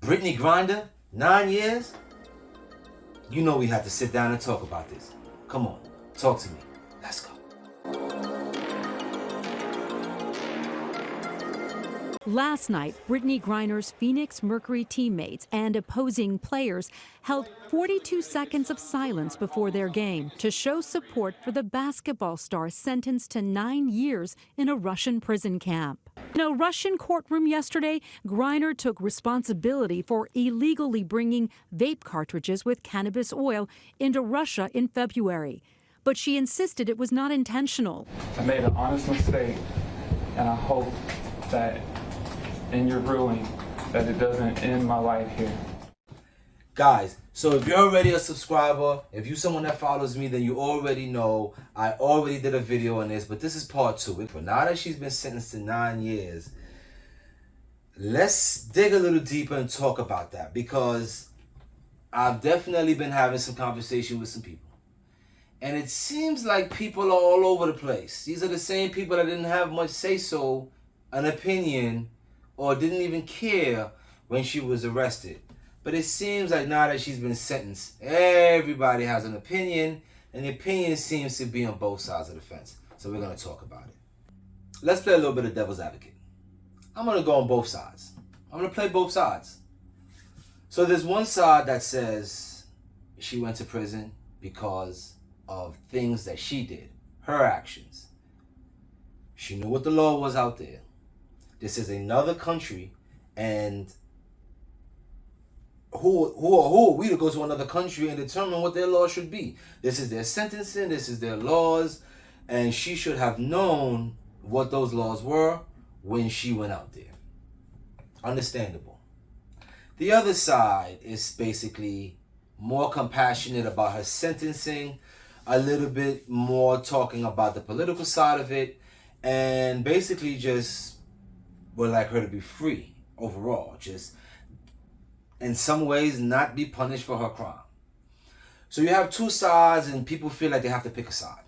Brittney Griner, 9 years? You know we have to sit down and talk about this. Come on, talk to me. Let's go. Last night, Brittney Griner's Phoenix Mercury teammates and opposing players held 42 seconds of silence before their game to show support for the basketball star sentenced to 9 years in a Russian prison camp. In a Russian courtroom yesterday, Griner took responsibility for illegally bringing vape cartridges with cannabis oil into Russia in February. But she insisted it was not intentional. I made an honest mistake, and I hope that in your ruling that it doesn't end my life here. Guys, so if you're already a subscriber, if you're someone that follows me, then you already know I already did a video on this, but this is part 2. But now that she's been sentenced to 9 years, let's dig a little deeper and talk about that, because I've definitely been having some conversation with some people. And it seems like people are all over the place. These are the same people that didn't have much say-so, an opinion, or didn't even care when she was arrested. But it seems like now that she's been sentenced, everybody has an opinion, and the opinion seems to be on both sides of the fence. So we're going to talk about it. Let's play a little bit of devil's advocate. I'm going to go on both sides. I'm going to play both sides. So there's one side that says she went to prison because of things that she did, her actions. She knew what the law was out there. This is another country, and who are we to go to another country and determine what their law should be? This is their sentencing, this is their laws, and she should have known what those laws were when she went out there. Understandable. The other side is basically more compassionate about her sentencing, a little bit more talking about the political side of it, and basically just would like her to be free overall, just in some ways not be punished for her crime. So you have two sides, and people feel like they have to pick a side.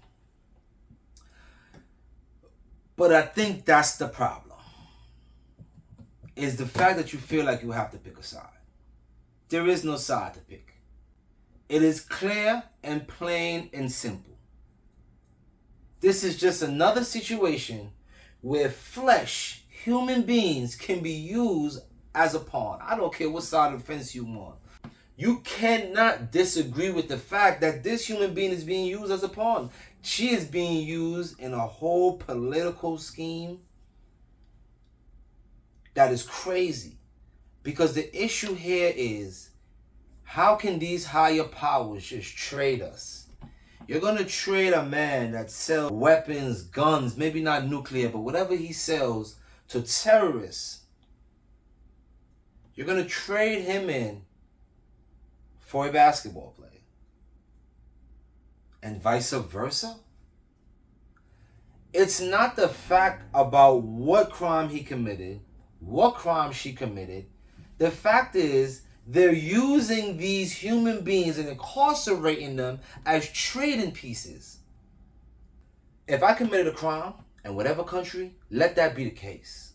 But I think that's the problem, is the fact that you feel like you have to pick a side. There is no side to pick. It is clear and plain and simple. This is just another situation where flesh, human beings, can be used as a pawn. I don't care what side of the fence you on. You cannot disagree with the fact that this human being is being used as a pawn. She is being used in a whole political scheme that is crazy. Because the issue here is, how can these higher powers just trade us? You're going to trade a man that sells weapons, guns, maybe not nuclear, but whatever he sells to terrorists. You're going to trade him in for a basketball player. And vice versa. It's not the fact about what crime he committed, what crime she committed. The fact is, they're using these human beings and incarcerating them as trading pieces. If I committed a crime in whatever country, let that be the case.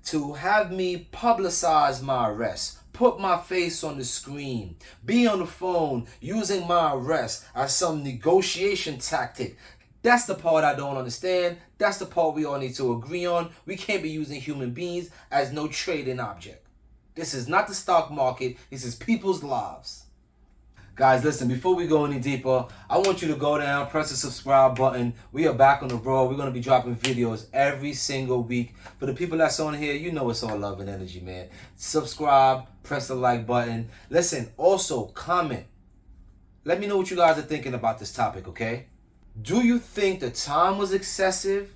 To have me publicize my arrest, put my face on the screen, be on the phone using my arrest as some negotiation tactic, that's the part I don't understand. That's the part we all need to agree on. We can't be using human beings as no trading object. This is not the stock market. This is people's lives. Guys, listen, before we go any deeper, I want you to go down, press the subscribe button. We are back on the road. We're going to be dropping videos every single week. For the people that's on here, you know it's all love and energy, man. Subscribe, press the like button. Listen, also comment. Let me know what you guys are thinking about this topic, okay? Do you think the time was excessive?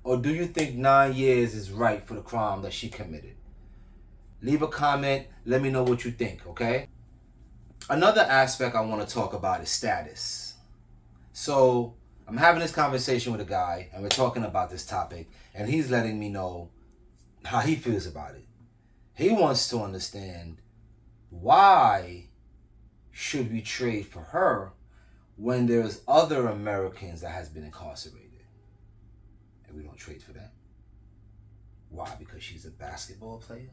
Or do you think 9 years is right for the crime that she committed? Leave a comment. Let me know what you think, okay? Another aspect I want to talk about is status. So I'm having this conversation with a guy, and we're talking about this topic, and he's letting me know how he feels about it. He wants to understand, why should we trade for her when there's other Americans that has been incarcerated and we don't trade for them? Why? Because she's a basketball player?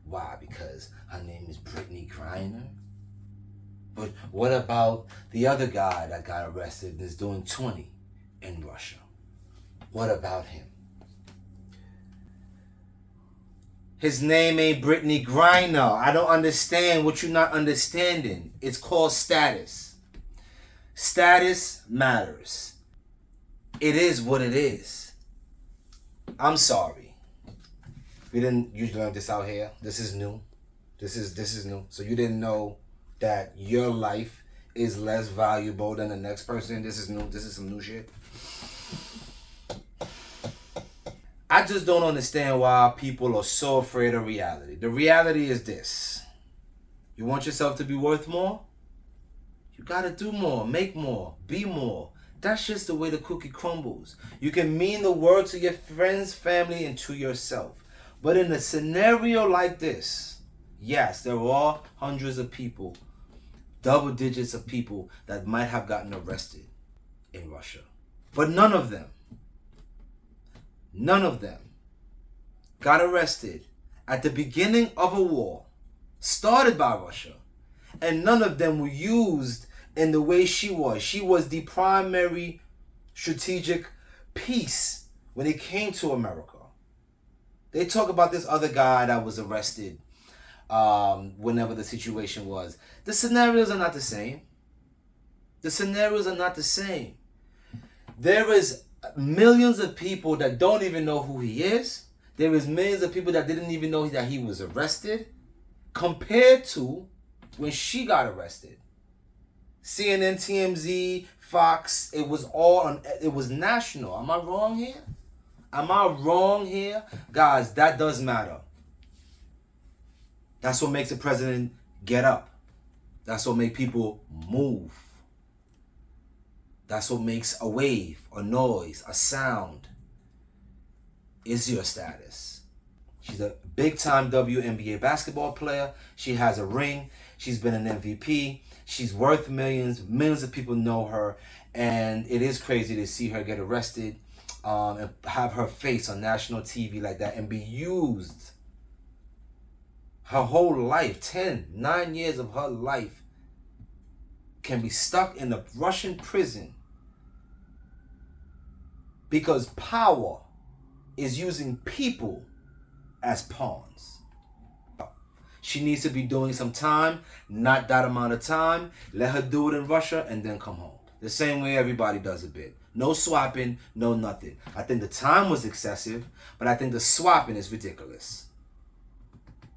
Why? Because her name is BRITTNEY GRINER? But what about the other guy that got arrested and is doing 20 in Russia? What about him? His name ain't BRITTNEY GRINER. I don't understand what you're not understanding. It's called status. Status matters. It is what it is. I'm sorry. We didn't usually learn this out here. This is new. This is new. So you didn't know that your life is less valuable than the next person. This is new. This is some new shit. I just don't understand why people are so afraid of reality. The reality is this. You want yourself to be worth more? You gotta do more, make more, be more. That's just the way the cookie crumbles. You can mean the world to your friends, family, and to yourself. But in a scenario like this, yes, there are hundreds of people, double digits of people that might have gotten arrested in Russia. But none of them got arrested at the beginning of a war started by Russia. And none of them were used in the way she was. She was the primary strategic piece when it came to America. They talk about this other guy that was arrested whenever the situation was. The scenarios are not the same. The scenarios are not the same. There is millions of people that don't even know who he is. There is millions of people that didn't even know that he was arrested compared to when she got arrested. CNN, TMZ, Fox, it was all on, it was national. Am I wrong here? Am I wrong here? Guys, that does matter. That's what makes a president get up. That's what makes people move. That's what makes a wave, a noise, a sound. Is your status. She's a big-time WNBA basketball player. She has a ring. She's been an MVP. She's worth millions. Millions of people know her. And it is crazy to see her get arrested and have her face on national TV like that and be used. Her whole life, 9 years of her life, can be stuck in a Russian prison because power is using people as pawns. She needs to be doing some time, not that amount of time. Let her do it in Russia and then come home. The same way everybody does a bit. No swapping, no nothing. I think the time was excessive, but I think the swapping is ridiculous.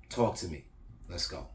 Talk to me. Let's go.